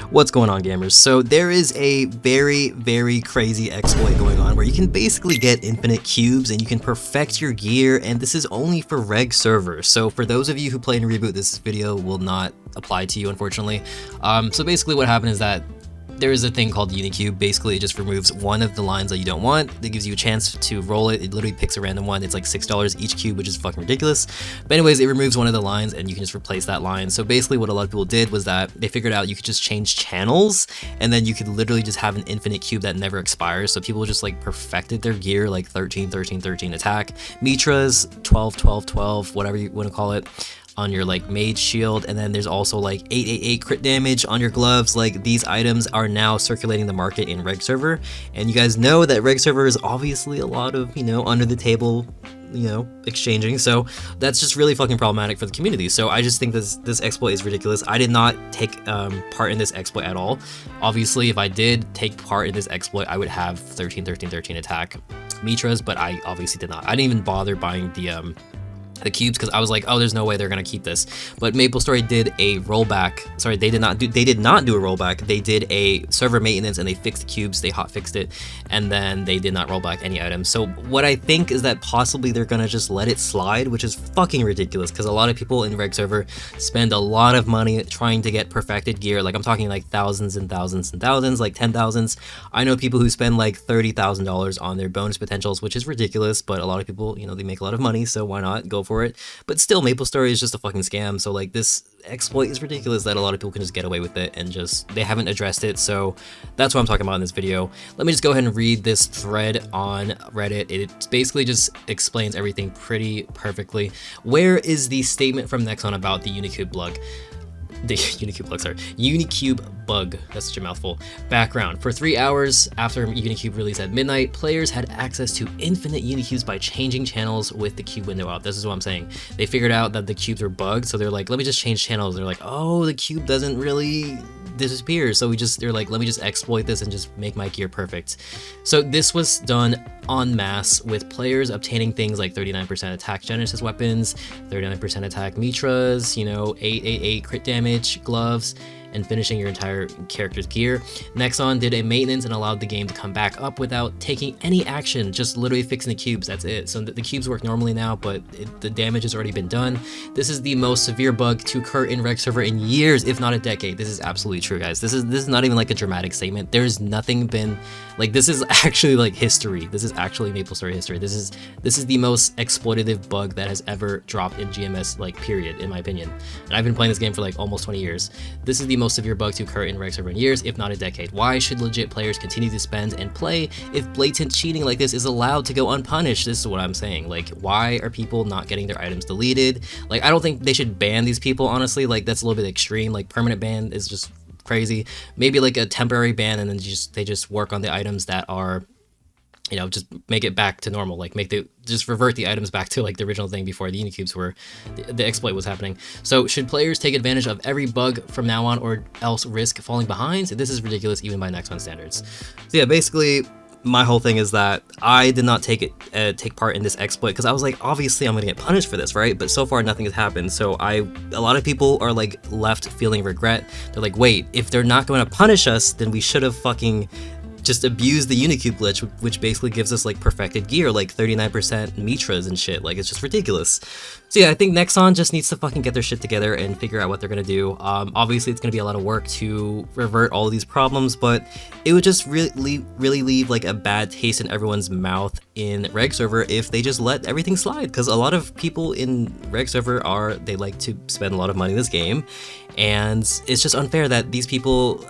What's going on, gamers? So there is a very crazy exploit going on where you can basically get infinite cubes and you can perfect your gear, and this is only for reg servers. So for those of you who play in Reboot, this video will not apply to you, unfortunately. So basically what happened is that there is a thing called Unicube. Basically, it just removes one of the lines that you don't want. It gives you a chance to roll it. It literally picks a random one. It's like $6 each cube, which is fucking ridiculous. But anyways, it removes one of the lines and you can just replace that line. So basically what a lot of people did was that they figured out you could just change channels and then you could literally just have an infinite cube that never expires. So people just like perfected their gear, like 13, 13, 13 attack. Mitras, 12, 12, 12, whatever you want to call it, on your like mage shield, and then there's also like 888 crit damage on your gloves. Like, these items are now circulating the market in reg server, and you guys know that reg server is obviously a lot of, you know, under the table, you know, exchanging. So that's just really fucking problematic for the community. So I just think this exploit is ridiculous. I did not take part in this exploit at all. Obviously, if I did take part in this exploit, I would have 13, 13, 13 attack Mitras, but I obviously did not. I didn't even bother buying the cubes because I was like, oh, there's no way they're gonna keep this. But MapleStory did a rollback. Sorry, they did not do a rollback. They did a server maintenance and they fixed the cubes. They hot fixed it, and then they did not roll back any items. So what I think is that possibly they're gonna just let it slide, which is fucking ridiculous because a lot of people in reg server spend a lot of money trying to get perfected gear. Like, I'm talking like thousands and thousands and thousands, like 10,000s. I know people who spend like $30,000 on their bonus potentials, which is ridiculous, but a lot of people, you know, they make a lot of money, so why not go for it? But still, MapleStory is just a fucking scam. So like, this exploit is ridiculous that a lot of people can just get away with it, and just they haven't addressed it. So that's what I'm talking about in this video. Let me just go ahead and read this thread on Reddit. It basically just explains everything pretty perfectly. Where is the statement from Nexon about the Unicube bug? The Unicube bug. That's such a mouthful. Background. For 3 hours after Unicube release at midnight, players had access to infinite Unicubes by changing channels with the cube window up. This is what I'm saying. They figured out that the cubes were bugged, so they're like, let me just change channels. They're like, oh, the cube doesn't really disappear, so they're like, let me just exploit this and just make my gear perfect. So this was done en masse, with players obtaining things like 39% attack Genesis weapons, 39% attack Mitras, you know, 888 crit damage gloves, and finishing your entire character's gear. Nexon did a maintenance and allowed the game to come back up without taking any action, just literally fixing the cubes. That's it. So the cubes work normally now, but the damage has already been done. This is the most severe bug to occur in reg server in years, if not a decade. This is absolutely true, guys. This is not even like a dramatic statement. There's nothing been like, this is actually like history. This is actually MapleStory history. This is the most exploitative bug that has ever dropped in GMS, like, period, in my opinion. And I've been playing this game for like almost 20 years. This is the most severe bug to occur in reg server in years, if not a decade. Why should legit players continue to spend and play if blatant cheating like this is allowed to go unpunished? This is what I'm saying. Like, why are people not getting their items deleted? Like, I don't think they should ban these people, honestly. Like, that's a little bit extreme. Like, permanent ban is just crazy. Maybe like a temporary ban, and then they just work on the items that are, you know, just make it back to normal, like just revert the items back to like the original thing before the Unicubes were, the exploit was happening. So should players take advantage of every bug from now on, or else risk falling behind? This is ridiculous even by Nexon standards. So yeah, basically my whole thing is that I did not take part in this exploit because I was like, obviously I'm gonna get punished for this, right? But so far nothing has happened. So a lot of people are like left feeling regret. They're like, wait, if they're not going to punish us, then we should have fucking just abuse the Unicube glitch, which basically gives us like perfected gear, like 39% Mitras and shit. Like, it's just ridiculous. So yeah, I think Nexon just needs to fucking get their shit together and figure out what they're gonna do. Obviously it's gonna be a lot of work to revert all of these problems, but it would just really leave like a bad taste in everyone's mouth in reg server if they just let everything slide. Because a lot of people in reg server they like to spend a lot of money in this game, and it's just unfair that these people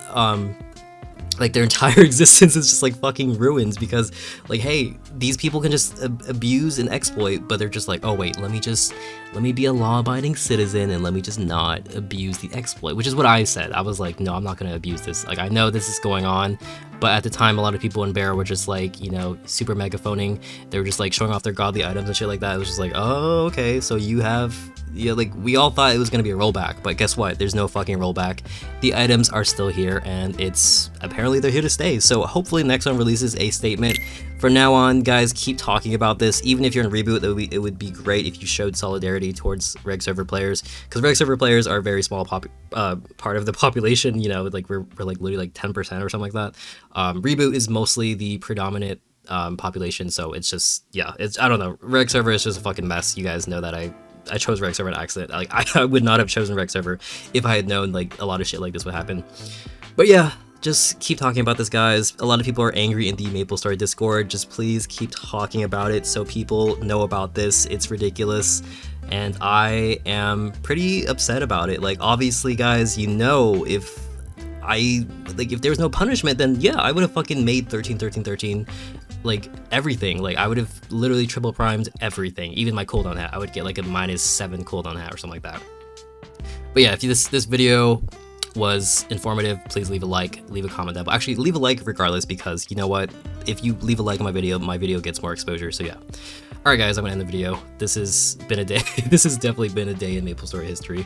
like, their entire existence is just like fucking ruins because, like, hey, these people can just abuse and exploit, but they're just like, oh wait, let me be a law-abiding citizen and let me just not abuse the exploit, which is what I said. I was like, no, I'm not gonna abuse this. Like, I know this is going on, but at the time a lot of people in Bear were just like, you know, super megaphoning. They were just like showing off their godly items and shit like that. It was just like, oh, okay, so you have, yeah, like, we all thought it was gonna be a rollback, but guess what? There's no fucking rollback. The items are still here, and it's apparently they're here to stay. So hopefully Nexon releases a statement From now on, guys, keep talking about this. Even if you're in Reboot, it would be great if you showed solidarity towards reg server players, because reg server players are a very small part of the population. You know, like we're like literally like 10% or something like that. Reboot is mostly the predominant population, so it's just, yeah, I don't know, reg server is just a fucking mess. You guys know that I chose reg server on accident. Like I would not have chosen reg server if I had known like a lot of shit like this would happen. But yeah, just keep talking about this, guys. A lot of people are angry in the MapleStory Discord. Just please keep talking about it so people know about this. It's ridiculous, and I am pretty upset about it. Like, obviously, guys, you know, if there was no punishment, then yeah, I would have fucking made 13-13-13, like everything. Like, I would have literally triple primed everything, even my cooldown hat. I would get like a -7 cooldown hat or something like that. But yeah, if this video was informative, please leave a like, leave a comment down. But actually, leave a like regardless, because you know what? If you leave a like on my video gets more exposure. So yeah. All right, guys, I'm gonna end the video. This has been a day. This has definitely been a day in MapleStory history.